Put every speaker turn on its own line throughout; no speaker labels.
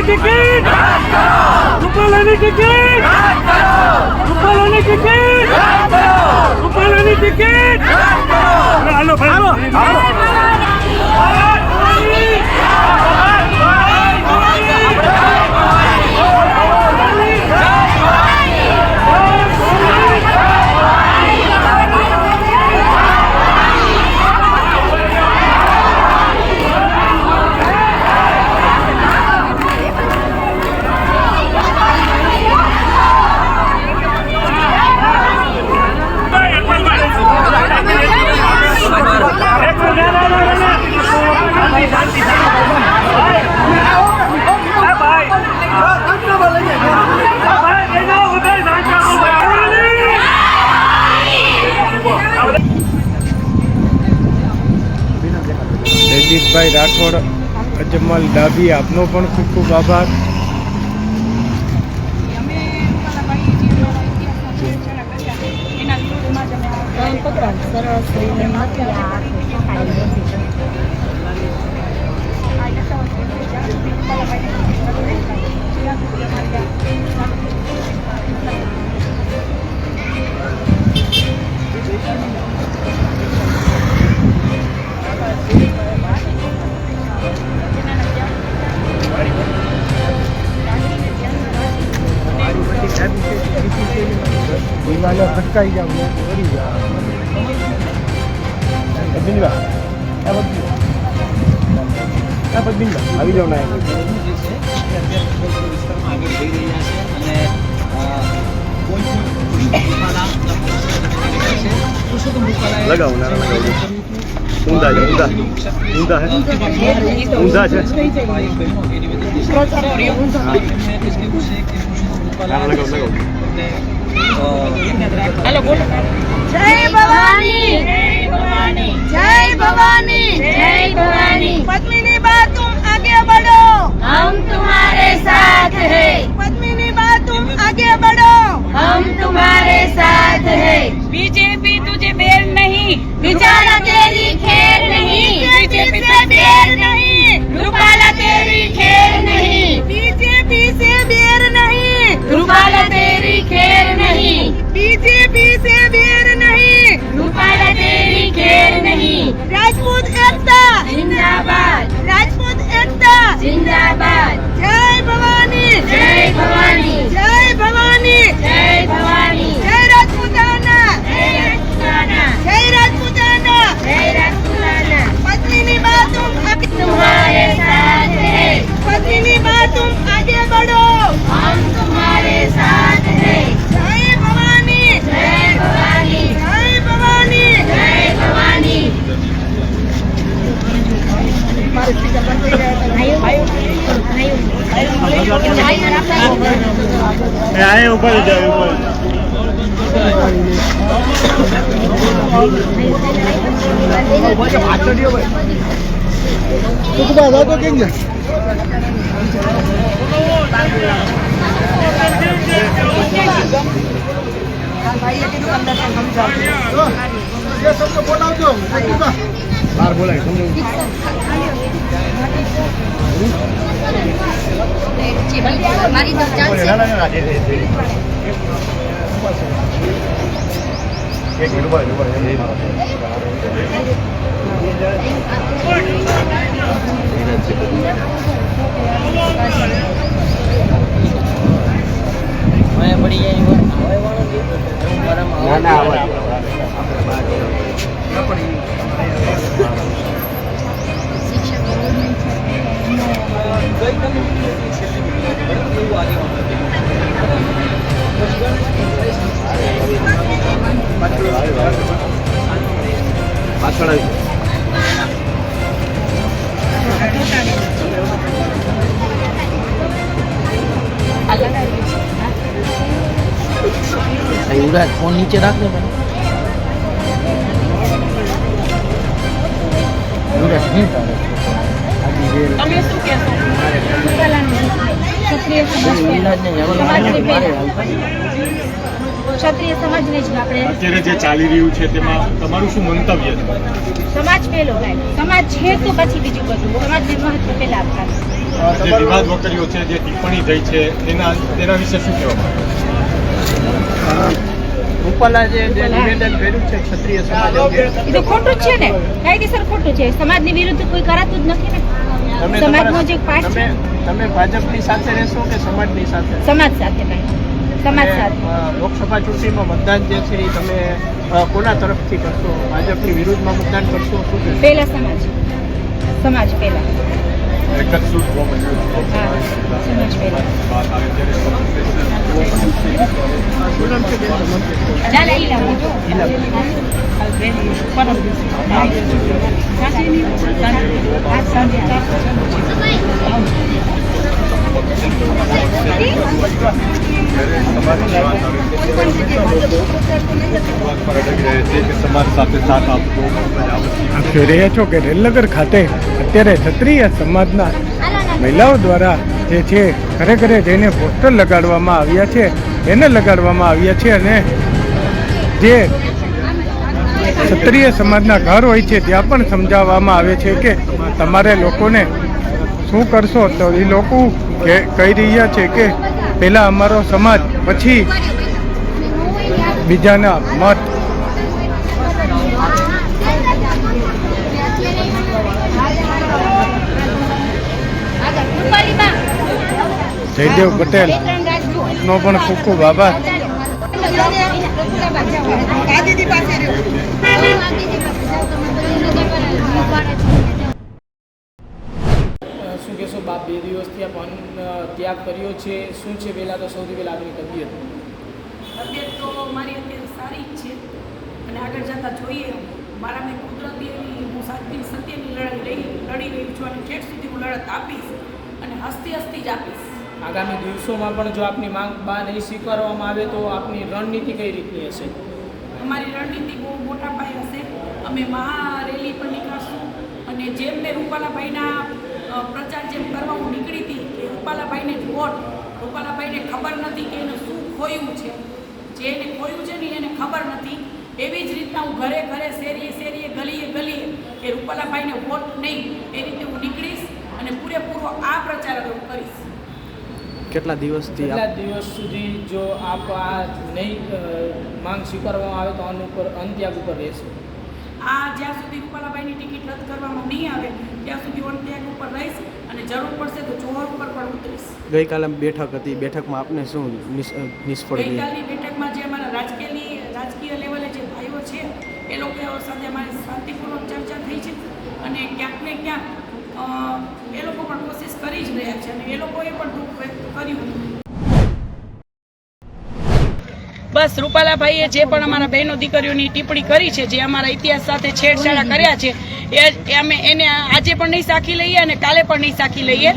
Ticket રૂપાલાની ticket રૂપાલાની ticket રૂપાલાની ticket હાલો ભાઈ હાલો
જયદીપભાઈ રાઠોડ અજમલ ડાભી આપનો પણ ખૂબ ખૂબ આભાર. ફટકાઈ જાવ આવી જાવ ના લગાવ ઊંધા છે ઊંધા છે
हेलो बोलो जय भवानी जय भवानी जय भवानी जय भवानी पद्मिनी बा तुम आगे बढ़ो हम तुम्हारे साथ हैं पद्मिनी बा तुम आगे बढ़ो हम तुम्हारे साथ हैं बीजेपी तुझे बेर नहीं बिचारा तेरी खेर नहीं बीजेपी से बेर नहीं रूपाला तेरी खेर नहीं बीजेपी से बेर नहीं रूपाला तेरी खेर नहीं बीजेपी से बेर नहीं रूपाला तेरी खेर नहीं राजपूत एकता जिंदाबाद राजपूत एकता जिंदाबाद जय भवानी जय भवानी जय भवानी जय भवानी जय राजपूताना जय राजपूताना जय राजपूताना जय राजपूताना पद्मिनी बा तुम तुम्हारे साथ है पद्मिनी बा तुम आगे बढ़ो हम तुम्हारे साथ है जय भवानी जय भवानी जय भवानी जय भवानी
આયે ઉપર જાવ ઉપર તો કેમ છે
ભાઈ એટલું અંદર સમજાવજો
ये सब तो बोलावજો બાર બોલાય સમજો
મારી તો ચાલશે
એક મિનિટ ઉભા
मैं बड़ी है
ના ના આવા પાછળ
युवराज फोन नीचे रख दे भाई युवराज नहीं
તમે શું કહેશો ક્ષત્રિય સમાજને જ આપણે
અત્યારે જે ચાલી રહ્યું છે તેમાં તમારું શું મંતવ્ય છે?
સમાજ પહેલો સમાજ છે તો પછી બીજું બધું સમાજને મહત્વ પહેલા આપવાનું.
જે વિવાદ વકર્યો છે, જે ટિપ્પણી થઈ છે, તેના વિશે શું કહેવા
રૂપાલા જે નિવેદન કર્યું છે ક્ષત્રિય સમાજ અંગે,
એ તો ખોટું જ છે ને, કાયદેસર ખોટું છે. સમાજની વિરુદ્ધ કોઈ કરાતું જ નથી ને. સમાજનો જે પાઠ છે,
તમે ભાજપની સાથે રહેશો કે સમાજની સાથે?
સમાજ સાથે નહીં, સમાજ સાથે.
લોકસભા ચૂંટણીમાં મતદાન જે છે એ તમે કોના તરફથી કરશો? ભાજપની વિરુદ્ધમાં મતદાન કરશો? શું કહેશો?
પહેલા સમાજ પહેલા.
એક જ સૂટ જોવા મળ્યું છે.
હા, સમાજ પહેલા.
વાત આવે ત્યારે
શું નામ છે બેન તમારું?
ચાલે ઈ લાવો.
સમાજ સાથે સાથ આપવો આપ જોઈ રહ્યા છો કે રેલનગર ખાતે અત્યારે ક્ષત્રિય સમાજના મહિલાઓ દ્વારા જે છે ઘરે ઘરે જઈને પોસ્ટર લગાડવામાં આવ્યા છે, એને લગાડવામાં આવ્યા છે અને જે ક્ષત્રિય સમાજના ઘર હોય છે ત્યાં પણ સમજાવવામાં આવે છે કે તમારે લોકોને શું કરશો, તો એ લોકો કહી રહ્યા છે કે પહેલાં અમારો સમાજ, પછી બીજાના મત. જયદેવ પટેલ નો પણ ખૂબ ખૂબ આભાર.
શું કહેશો બાપ, 2 દિવસથી આપ અન્ન ત્યાગ કર્યો છે, શું છે પહેલાં તો સૌથી પહેલાં આપની તબિયત?
તબિયત તો મારી અત્યારે સારી જ છે અને આગળ જતાં જોઈએ. મારા મેં કુદરતી એવી હું સત્યની લડી રહી છું અને ઠેઠ સુધી હું લડત આપીશ અને હસતી હસતી જ આપીશ.
આગામી દિવસોમાં પણ જો આપની માંગ બા નહીં સ્વીકારવામાં આવે તો આપની રણનીતિ કઈ રીતની હશે?
અમારી રણનીતિ બહુ મોટા પાયે હશે. અમે મહારેલી પર નીકળશું અને જેમ મેં રૂપાલાભાઈના પ્રચાર જેમ કરવા હું નીકળી હતી કે રૂપાલાભાઈને જ વોટ, રૂપાલાભાઈને ખબર નથી કે એને શું ખોયું છે, જે એને ખોયું છે ને એને ખબર નથી. એવી જ રીતના હું ઘરે ઘરે, શેરીએ શેરીએ, ગલીએ ગલીએ કે રૂપાલાભાઈને વોટ નહીં, એ રીતે હું નીકળીશ અને પૂરેપૂરો આ પ્રચાર હું કરીશ.
કેટલા દિવસ
સુધી જો આપ આ નહીં માંગ સ્વીકારવામાં આવે તો અન્ત્યાગ ઉપર રહેશે?
આ જ્યાં સુધી રૂપાલાભાઈની ટિકિટ રદ કરવામાં નહીં આવે ત્યાં સુધી અન્ત્યાગ ઉપર રહીશ અને જરૂર પડશે તો જોહર ઉપર પણ ઉતરીશ.
ગઈકાલે બેઠક હતી, બેઠકમાં આપને શું નિષ્ફળ ગઈ?
ગઈકાલની બેઠકમાં જે અમારા રાજકીય લેવલે જે ભાઈઓ છે એ લોકો સાથે અમારી શાંતિપૂર્વક ચર્ચા થઈ છે અને ક્યાંક ને ક્યાંક એ લોકો પણ કોશિશ કરી જ રહ્યા છે અને એ લોકોએ પણ દુઃખ વ્યક્ત કર્યું. બસ રૂપાલાભાઈએ જે પણ અમારા બહેનો દીકરીઓની ટિપ્પણી કરી છે, જે અમારા ઇતિહાસ સાથે છેડછાડા કર્યા છે, એ અમે એને આજે પણ નહીં સાખી લઈએ અને કાલે પણ નહીં સાખી લઈએ.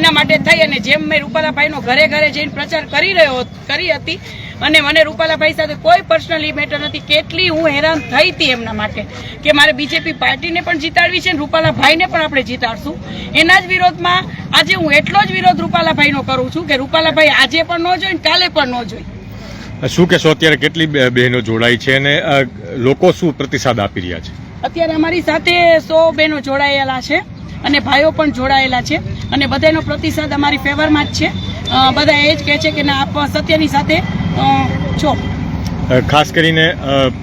એના માટે થઈ અને જેમ મેં રૂપાલાભાઈનો ઘરે ઘરે જઈને પ્રચાર કરી હતી અને મને રૂપાલાભાઈ સાથે કોઈ પર્સનલી મેટર નથી. કેટલી હું હેરાન થઈ હતી એમના માટે કે મારે બીજેપી પાર્ટીને પણ જીતાડવી છે અને રૂપાલાભાઈને પણ આપણે જીતાડશું. એના જ વિરોધમાં આજે હું એટલો જ વિરોધ રૂપાલાભાઈનો કરું છું કે રૂપાલાભાઈ આજે પણ ન જોઈ કાલે પણ ન જોઈ.
શું કહેશો, અત્યારે કેટલી બહેનો જોડાઈ છે અને લોકો શું પ્રતિસાદ આપી રહ્યા છે?
અત્યારે અમારી સાથે 100 બહેનો જોડાયેલા છે અને ભાઈઓ પણ જોડાયેલા છે અને બધાનો પ્રતિસાદ અમારી ફેવરમાં જ છે. બધા એ જ કહે છે કે ના, આપ સત્યની સાથે છો.
ખાસ કરીને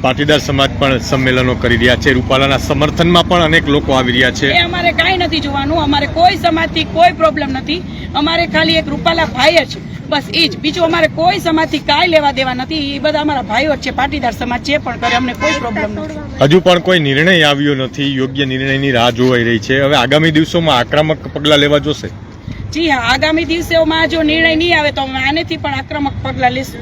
પાટીદાર સમાજ પણ સંમેલનો કરી રહ્યા છે, રૂપાલાના સમર્થનમાં પણ અનેક લોકો આવી રહ્યા છે.
એ અમારે કાંઈ નથી જોવાનું, અમારે કોઈ સમાજથી કોઈ પ્રોબ્લેમ નથી. અમારે ખાલી એક રૂપાલા ભાઈ જ, બસ એ જ, બીજું અમારે કોઈ સમાજથી કાંઈ લેવા દેવા નથી. એ બધા અમારા ભાઈઓ જ છે. પાટીદાર સમાજ જે પણ કરે અમને કોઈ પ્રોબ્લેમ નથી.
હજુ પણ કોઈ નિર્ણય આવ્યો નથી, યોગ્ય નિર્ણયની રાહ જોવાઈ રહી છે. હવે આગામી દિવસોમાં આક્રમક પગલાં લેવા જોશે.
જી હા, આગામી દિવસોમાં જો નિર્ણય નહીં આવે તો અમે આનેથી પણ આક્રમક પગલાં લેશું.